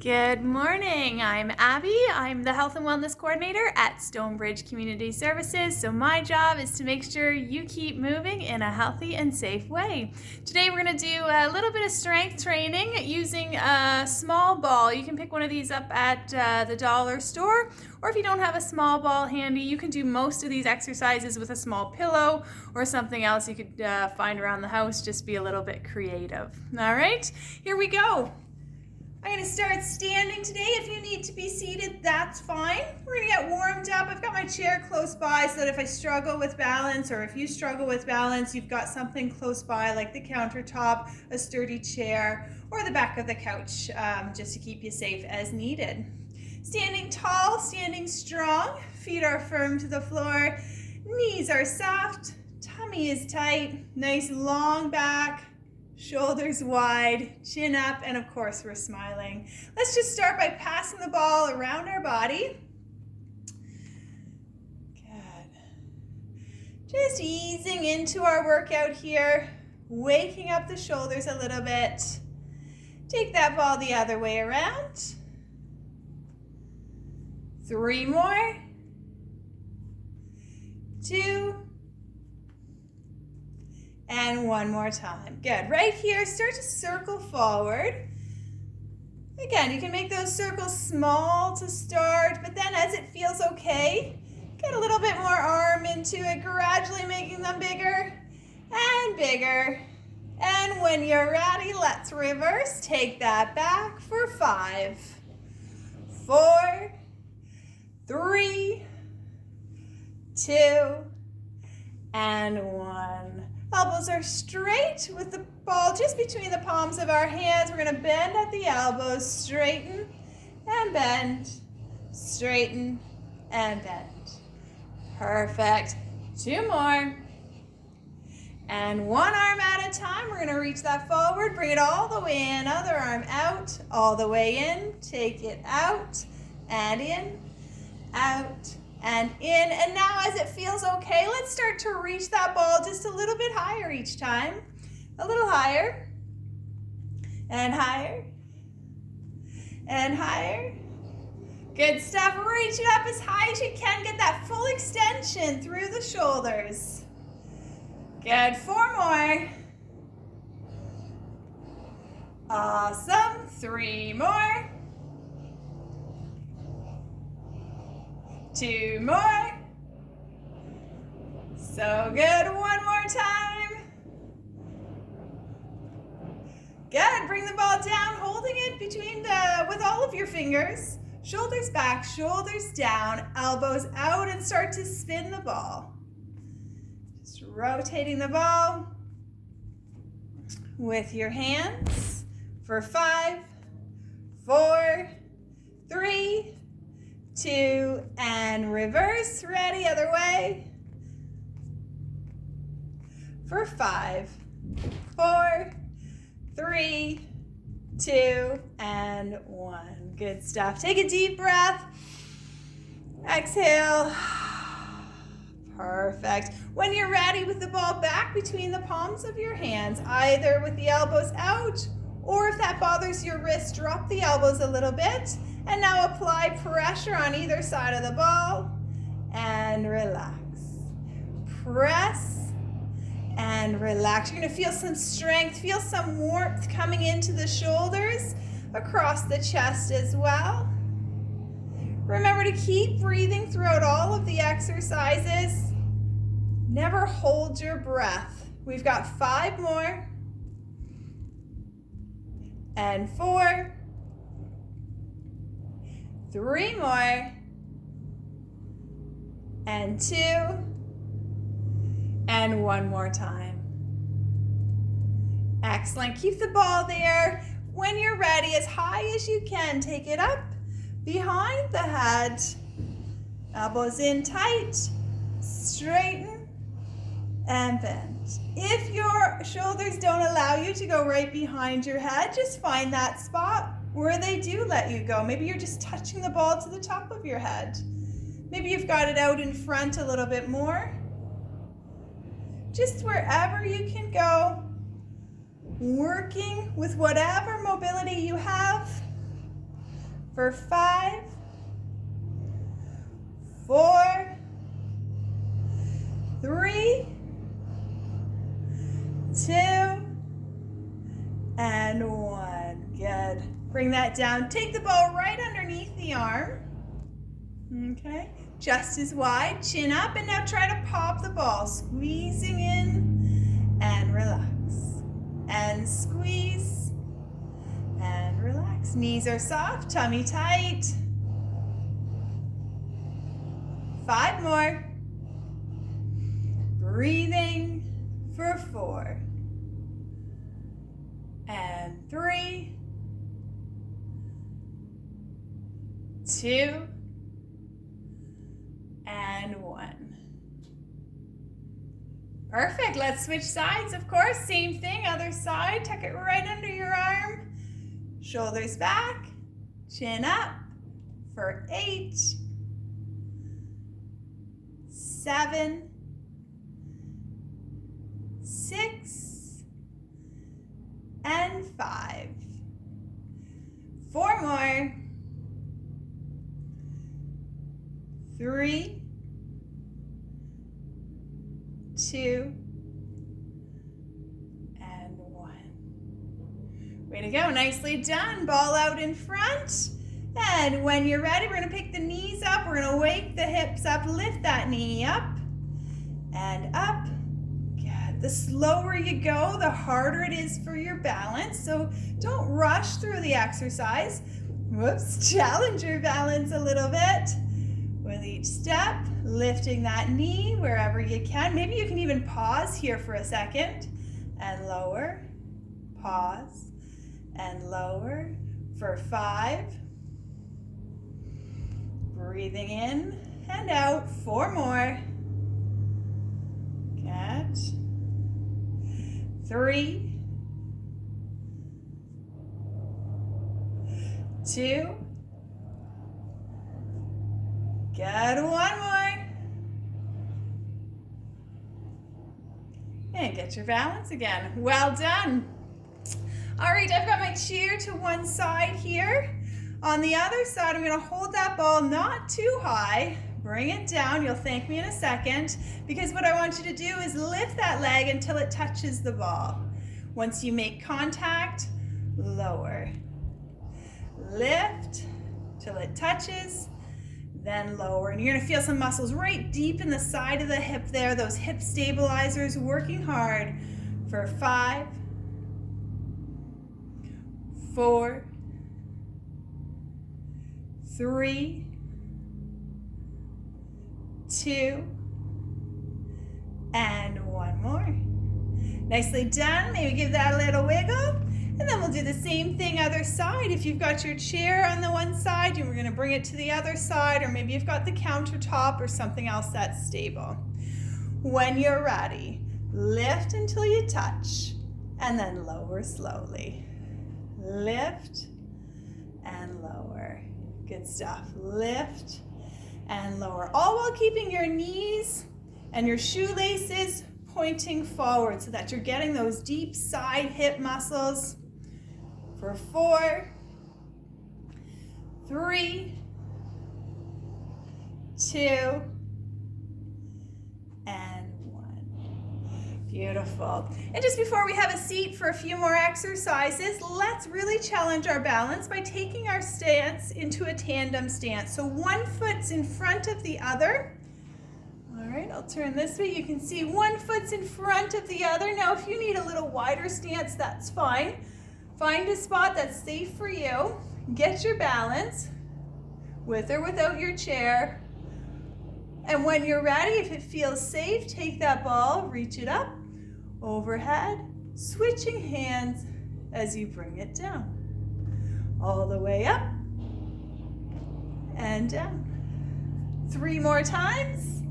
Good morning. I'm Abby. I'm the Health and Wellness Coordinator at Stonebridge Community Services. So my job is to make sure you keep moving in a healthy and safe way. Today we're going to do a little bit of strength training using a small ball. You can pick one of these up at the dollar store, or if you don't have a small ball handy, you can do most of these exercises with a small pillow or something else you could find around the house. Just be a little bit creative. All right, here we go. I'm going to start standing today. If you need to be seated, that's fine. We're going to get warmed up. I've got my chair close by so that if I struggle with balance, or if you struggle with balance, you've got something close by like the countertop, a sturdy chair, or the back of the couch, just to keep you safe as needed. Standing tall, standing strong. Feet are firm to the floor. Knees are soft. Tummy is tight. Nice long back. Shoulders wide, chin up, and of course we're smiling. Let's just start by passing the ball around our body. Good. Just easing into our workout here, waking up the shoulders a little bit. Take that ball the other way around. 3 more. 2. And 1 more time. Good. Right here, start to circle forward. Again, you can make those circles small to start, but then as it feels okay, get a little bit more arm into it, gradually making them bigger and bigger. And when you're ready, let's reverse. Take that back for 5, 4, 3, 2, and 1. Elbows are straight with the ball just between the palms of our hands. We're going to bend at the elbows, straighten and bend, straighten and bend. Perfect. 2 more. And 1 arm at a time. We're going to reach that forward, bring it all the way in, other arm out, all the way in, take it out and in, out, and in. And now as it feels okay, let's start to reach that ball just a little bit higher each time. A little higher. And higher. And higher. Good stuff. Reach it up as high as you can. Get that full extension through the shoulders. Good. 4 more. Awesome. 3 more. 2 more. So good. 1 more time. Good. Bring the ball down, holding it between with all of your fingers. Shoulders back, shoulders down, elbows out, and start to spin the ball. Just rotating the ball with your hands for 5, 4, 3, 2, and reverse. Ready, other way. For 5, 4, 3, 2, and 1. Good stuff. Take a deep breath. Exhale. Perfect. When you're ready, with the ball back between the palms of your hands, either with the elbows out, or if that bothers your wrist, drop the elbows a little bit. And now apply pressure on either side of the ball and relax. Press and relax. You're going to feel some strength, feel some warmth coming into the shoulders, across the chest as well. Remember to keep breathing throughout all of the exercises. Never hold your breath. We've got 5 more. And 4. 3 more. And 2. And 1 more time. Excellent. Keep the ball there. When you're ready, as high as you can, take it up behind the head. Elbows in tight. Straighten and bend. If your shoulders don't allow you to go right behind your head, just find that spot where they do let you go. Maybe you're just touching the ball to the top of your head. Maybe you've got it out in front a little bit more. Just wherever you can go, working with whatever mobility you have. for 5, 4, 3, 2, and 1. Good. Bring that down. Take the ball right underneath the arm. Okay. Just as wide. Chin up, and now try to pop the ball. Squeezing in and relax. And squeeze and relax. Knees are soft, tummy tight. 5 more. Breathing for 4. And 3, 2, and 1. Perfect. Let's switch sides, of course. Same thing, other side. Tuck it right under your arm. Shoulders back. Chin up for 8, 7, 6, and 5. 4 more. 3, 2, and 1. Way to go. Nicely done. Ball out in front. And when you're ready, we're going to pick the knees up. We're going to wake the hips up. Lift that knee up and up. Good. The slower you go, the harder it is for your balance. So don't rush through the exercise. Whoops. Challenge your balance a little bit. With each step, lifting that knee wherever you can. Maybe you can even pause here for a second and lower. Pause and lower for 5. Breathing in and out. 4 more. Catch. 3, 2. Good. 1 more. And get your balance again. Well done. All right, I've got my chair to one side here. On the other side, I'm going to hold that ball not too high. Bring it down. You'll thank me in a second, because what I want you to do is lift that leg until it touches the ball. Once you make contact, lower. Lift till it touches, then lower. And you're going to feel some muscles right deep in the side of the hip there, those hip stabilizers working hard for 5, 4, 3, 2, and 1 more. Nicely done. Maybe give that a little wiggle. And then we'll do the same thing other side. If you've got your chair on the one side, we're going to bring it to the other side, or maybe you've got the countertop or something else that's stable. When you're ready, lift until you touch, and then lower slowly. Lift and lower. Good stuff. Lift and lower. All while keeping your knees and your shoelaces pointing forward so that you're getting those deep side hip muscles. For 4, 3, 2, and 1. Beautiful. And just before we have a seat for a few more exercises, let's really challenge our balance by taking our stance into a tandem stance. So one foot's in front of the other. All right, I'll turn this way. You can see one foot's in front of the other. Now, if you need a little wider stance, that's fine. Find a spot that's safe for you. Get your balance, with or without your chair. And when you're ready, if it feels safe, take that ball, reach it up, overhead, switching hands as you bring it down. All the way up and down. 3 more times.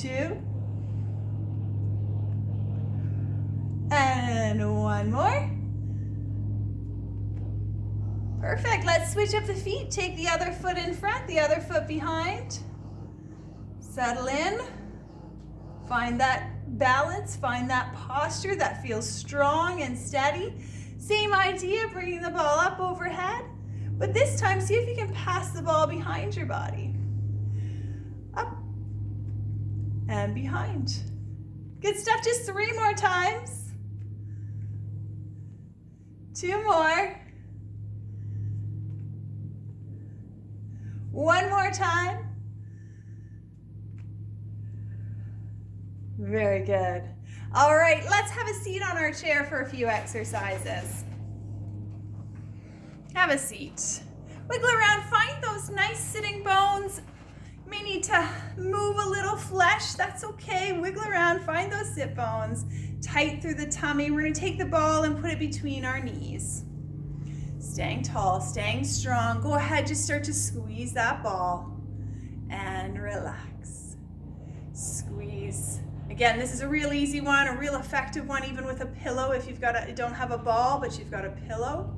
2. And 1 more. Perfect. Let's switch up the feet. Take the other foot in front, the other foot behind. Settle in. Find that balance. Find that posture that feels strong and steady. Same idea, bringing the ball up overhead, but this time see if you can pass the ball behind your body. Up and behind. Good stuff, just 3 more times. 2 more. 1 more time. Very good. All right, let's have a seat on our chair for a few exercises. Have a seat. Wiggle around, find those nice sitting bones. You may need to move a little flesh, that's okay. Wiggle around, find those sit bones. Tight through the tummy. We're gonna take the ball and put it between our knees. Staying tall, staying strong. Go ahead, just start to squeeze that ball and relax. Squeeze. Again, this is a real easy one, a real effective one, even with a pillow. If you don't have a ball, but you've got a pillow.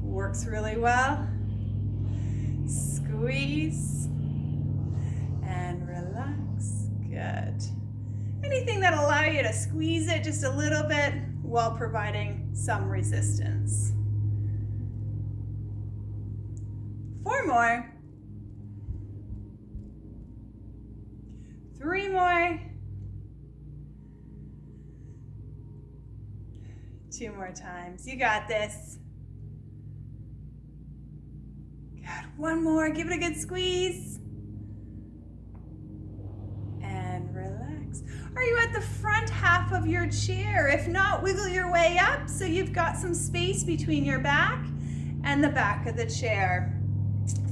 Works really well. Squeeze and relax. Good. Anything that'll allow you to squeeze it just a little bit while providing some resistance. 4 more. 3 more. 2 more times. You got this. Good. 1 more. Give it a good squeeze. And relax. Are you at the front half of your chair? If not, wiggle your way up so you've got some space between your back and the back of the chair.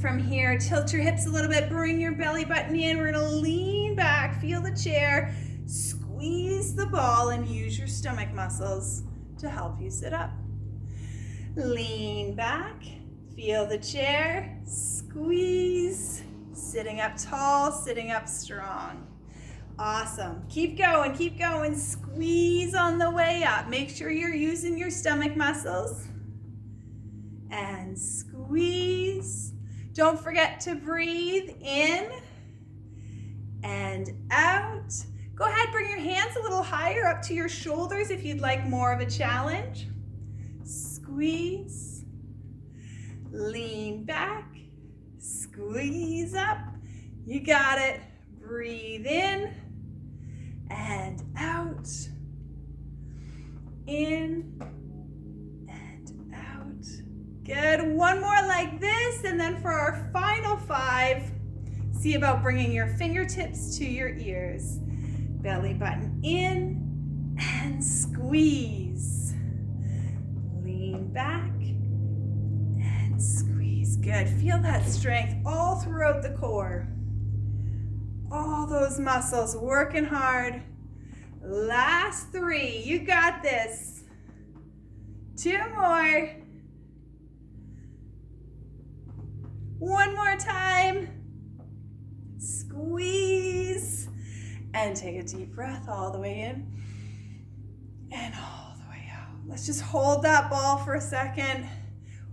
From here, tilt your hips a little bit, bring your belly button in. We're gonna lean back, feel the chair, squeeze the ball, and use your stomach muscles to help you sit up. Lean back, feel the chair, squeeze, sitting up tall, sitting up strong. Awesome. Keep going, squeeze on the way up. Make sure you're using your stomach muscles. And squeeze. Don't forget to breathe in and out. Go ahead, bring your hands a little higher up to your shoulders if you'd like more of a challenge. Squeeze, lean back, squeeze up. You got it. Breathe in and out. In and out. Good. 1 more like this, and then for our final 5, see about bringing your fingertips to your ears. Belly button in and squeeze. Lean back and squeeze. Good. Feel that strength all throughout the core. All those muscles working hard. Last 3. You got this. 2 more. 1 more time. Squeeze. And take a deep breath all the way in and all the way out. Let's just hold that ball for a second.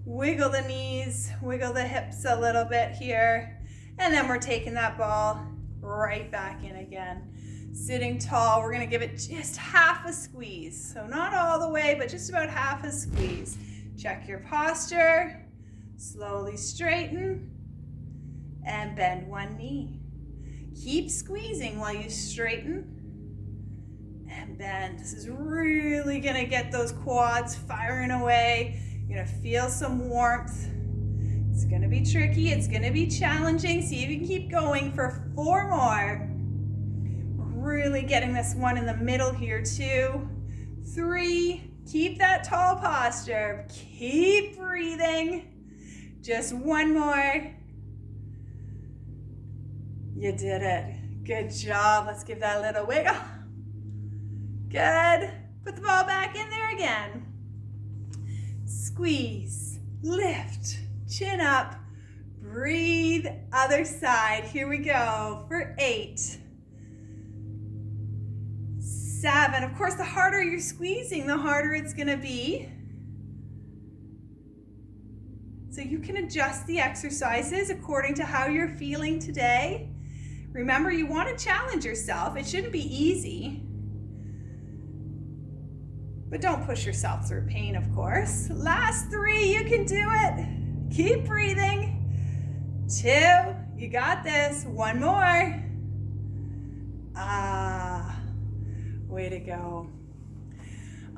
Wiggle the knees, wiggle the hips a little bit here. And then we're taking that ball right back in again. Sitting tall, we're gonna give it just half a squeeze. So not all the way, but just about half a squeeze. Check your posture. Slowly straighten and bend 1 knee. Keep squeezing while you straighten and bend. This is really gonna get those quads firing away. You're gonna feel some warmth. It's gonna be tricky, it's gonna be challenging. See if you can keep going for 4 more. We're really getting this one in the middle here, 2, 3. Keep that tall posture. Keep breathing. Just 1 more. You did it. Good job. Let's give that a little wiggle. Good. Put the ball back in there again. Squeeze, lift, chin up, breathe, other side. Here we go for 8, 7. Of course, the harder you're squeezing, the harder it's gonna be. So you can adjust the exercises according to how you're feeling today. Remember, you want to challenge yourself. It shouldn't be easy. but don't push yourself through pain, of course. Last 3, you can do it. Keep breathing. 2, you got this. 1 more. Way to go.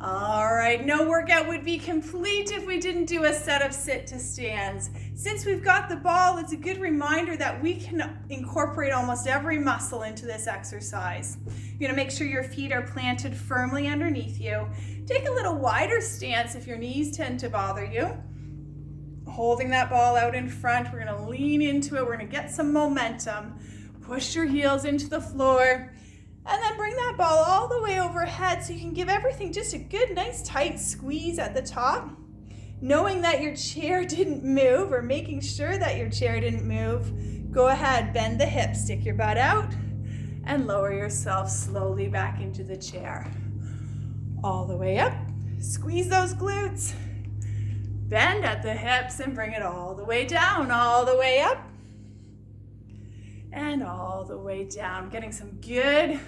All right, no workout would be complete if we didn't do a set of sit to stands. Since we've got the ball, it's a good reminder that we can incorporate almost every muscle into this exercise. You're gonna make sure your feet are planted firmly underneath you. Take a little wider stance if your knees tend to bother you. Holding that ball out in front, we're gonna lean into it, we're gonna get some momentum. Push your heels into the floor. And then bring that ball all the way overhead so you can give everything just a good, nice, tight squeeze at the top. Knowing that your chair didn't move or making sure that your chair didn't move, go ahead, bend the hips, stick your butt out, and lower yourself slowly back into the chair. All the way up. Squeeze those glutes. Bend at the hips and bring it all the way down, all the way up. And all the way down. Getting some good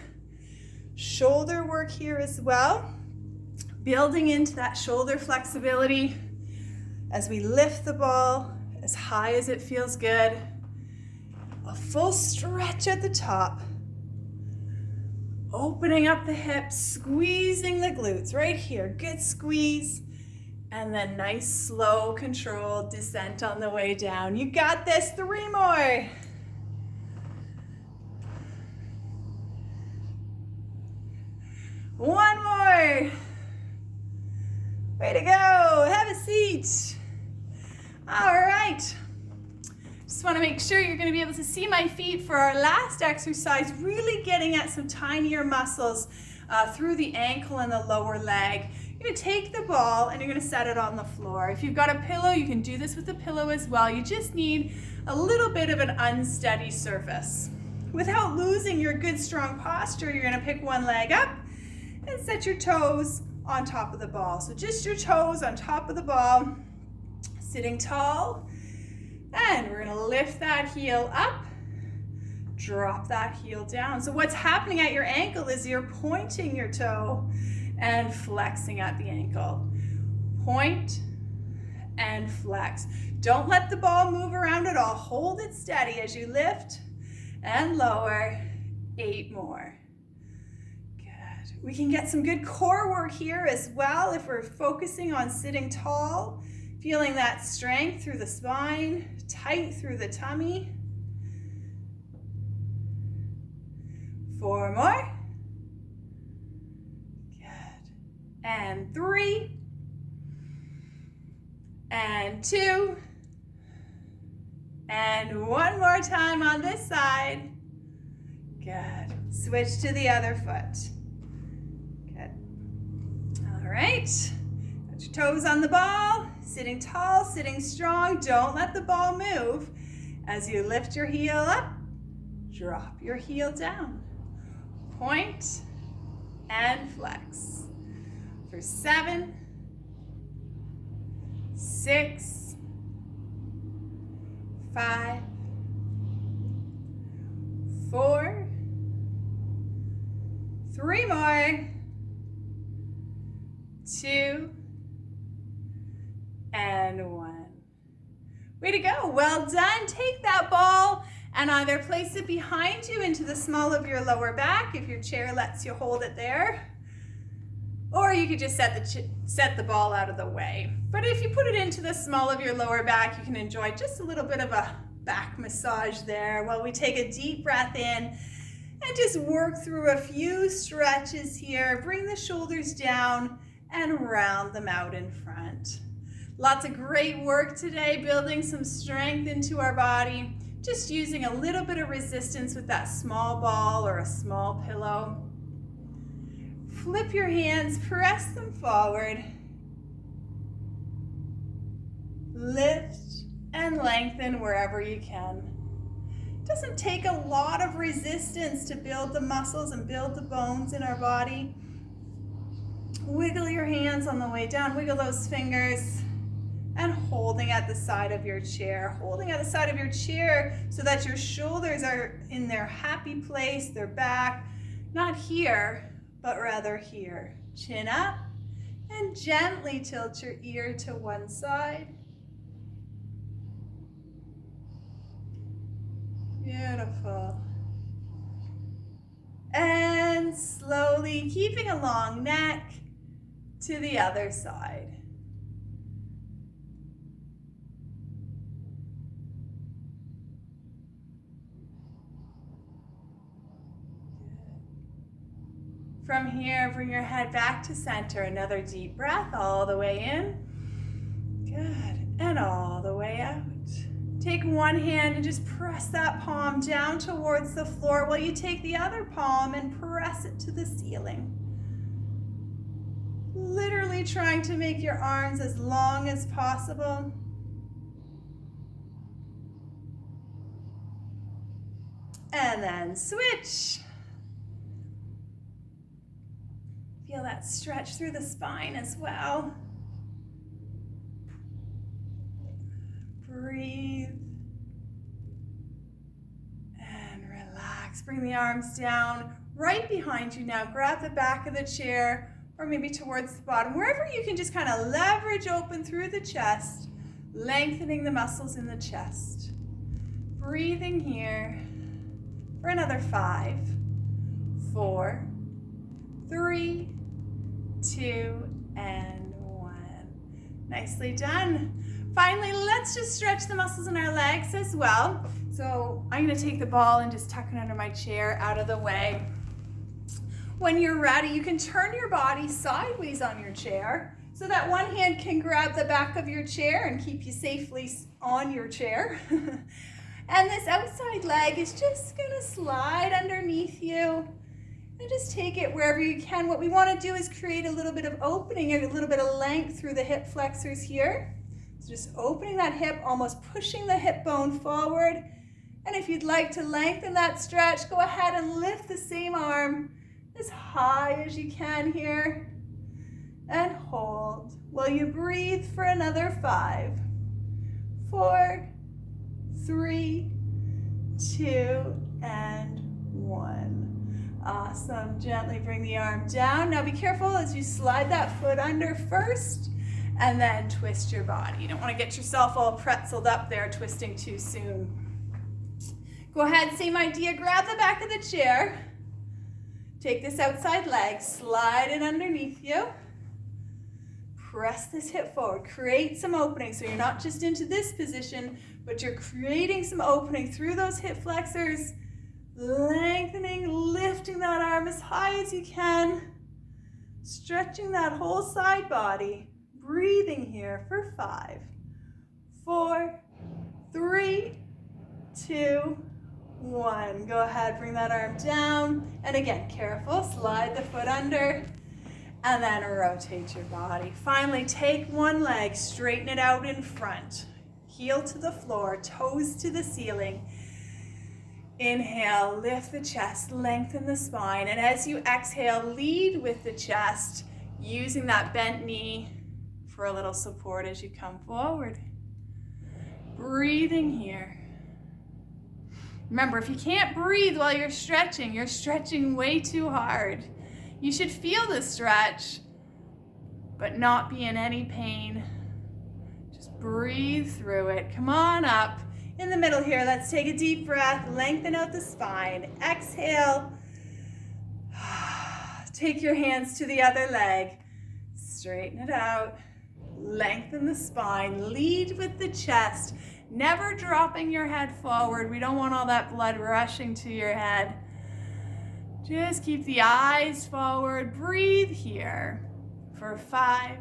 shoulder work here as well. Building into that shoulder flexibility as we lift the ball as high as it feels good. A full stretch at the top. Opening up the hips, squeezing the glutes right here. Good squeeze. And then nice, slow, controlled descent on the way down. You got this. 3 more. One more. Way to go. Have a seat. All right. Just want to make sure you're going to be able to see my feet for our last exercise, really getting at some tinier muscles through the ankle and the lower leg. You're going to take the ball and you're going to set it on the floor. If you've got a pillow, you can do this with a pillow as well. You just need a little bit of an unsteady surface. Without losing your good, strong posture, you're going to pick one leg up and set your toes on top of the ball. So just your toes on top of the ball, sitting tall. And we're gonna lift that heel up, drop that heel down. So what's happening at your ankle is you're pointing your toe and flexing at the ankle. Point and flex. Don't let the ball move around at all. Hold it steady as you lift and lower. 8 more. We can get some good core work here as well if we're focusing on sitting tall, feeling that strength through the spine, tight through the tummy. 4 more. Good. And 3. And 2. And 1 more time on this side. Good. Switch to the other foot. All right, got your toes on the ball, sitting tall, sitting strong. Don't let the ball move. As you lift your heel up, drop your heel down. Point and flex. For 7, 6, 5, 4, 3 more. 2 and 1. Way to go. Well done. Take that ball and either place it behind you into the small of your lower back if your chair lets you hold it there, or you could just set the ball out of the way. But if you put it into the small of your lower back, you can enjoy just a little bit of a back massage there while we take a deep breath in and just work through a few stretches here. Bring the shoulders down and round them out in front. Lots of great work today, building some strength into our body, just using a little bit of resistance with that small ball or a small pillow. Flip your hands, press them forward. Lift and lengthen wherever you can. It doesn't take a lot of resistance to build the muscles and build the bones in our body. Wiggle your hands on the way down, wiggle those fingers, and holding at the side of your chair. Holding at the side of your chair so that your shoulders are in their happy place, their back, not here, but rather here. Chin up, And gently tilt your ear to one side. Beautiful. And slowly, keeping a long neck, to the other side. From here, bring your head back to center. Another deep breath all the way in. Good. And all the way out. Take one hand and just press that palm down towards the floor while you take the other palm and press it to the ceiling. Literally trying to make your arms as long as possible. And then switch. Feel that stretch through the spine as well. Breathe. And relax. Bring the arms down right behind you now. Grab the back of the chair or maybe towards the bottom, wherever you can just kind of leverage open through the chest, lengthening the muscles in the chest. Breathing here for another 5, 4, 3, 2, and 1. Nicely done. Finally, let's just stretch the muscles in our legs as well. So I'm going to take the ball and just tuck it under my chair out of the way. When you're ready, you can turn your body sideways on your chair so that one hand can grab the back of your chair and keep you safely on your chair. And this outside leg is just going to slide underneath you. And just take it wherever you can. What we want to do is create a little bit of opening, a little bit of length through the hip flexors here. So just opening that hip, almost pushing the hip bone forward. And if you'd like to lengthen that stretch, go ahead and lift the same arm as high as you can here. And hold while you breathe for another 5, 4, 3, 2, and 1. Awesome. Gently bring the arm down. Now be careful as you slide that foot under first and then twist your body. You don't want to get yourself all pretzeled up there twisting too soon. Go ahead, same idea. Grab the back of the chair. Take this outside leg, slide it underneath you. Press this hip forward. Create some opening so you're not just into this position, but you're creating some opening through those hip flexors. Lengthening, lifting that arm as high as you can. Stretching that whole side body. Breathing here for 5, 4, 3, 2, 1. Go ahead, bring that arm down. And again, careful, slide the foot under. And then rotate your body. Finally, take one leg, straighten it out in front. Heel to the floor, toes to the ceiling. Inhale, lift the chest, lengthen the spine. And as you exhale, lead with the chest, using that bent knee for a little support as you come forward. Breathing here. Remember, if you can't breathe while you're stretching way too hard. You should feel the stretch, but not be in any pain. Just breathe through it. Come on up. In the middle here, let's take a deep breath. Lengthen out the spine. Exhale. Take your hands to the other leg. Straighten it out. Lengthen the spine. Lead with the chest. Never dropping your head forward. We don't want all that blood rushing to your head. Just keep the eyes forward. Breathe here for 5,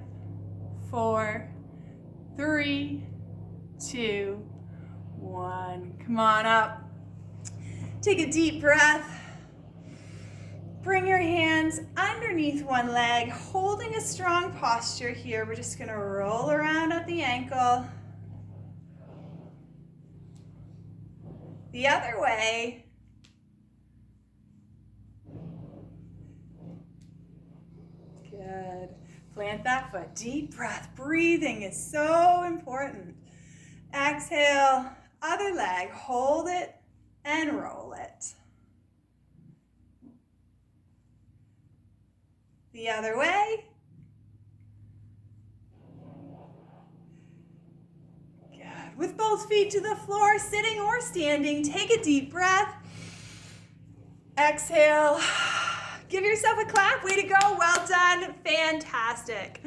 4, 3, 2, 1. Come on up. Take a deep breath. Bring your hands underneath one leg, holding a strong posture here. We're just going to roll around at the ankle. The other way. Good. Plant that foot. Deep breath. Breathing is so important. Exhale. Other leg. Hold it and roll it. The other way. with both feet to the floor, sitting or standing. Take a deep breath. Exhale. Give yourself a clap. Way to go. Well done. Fantastic.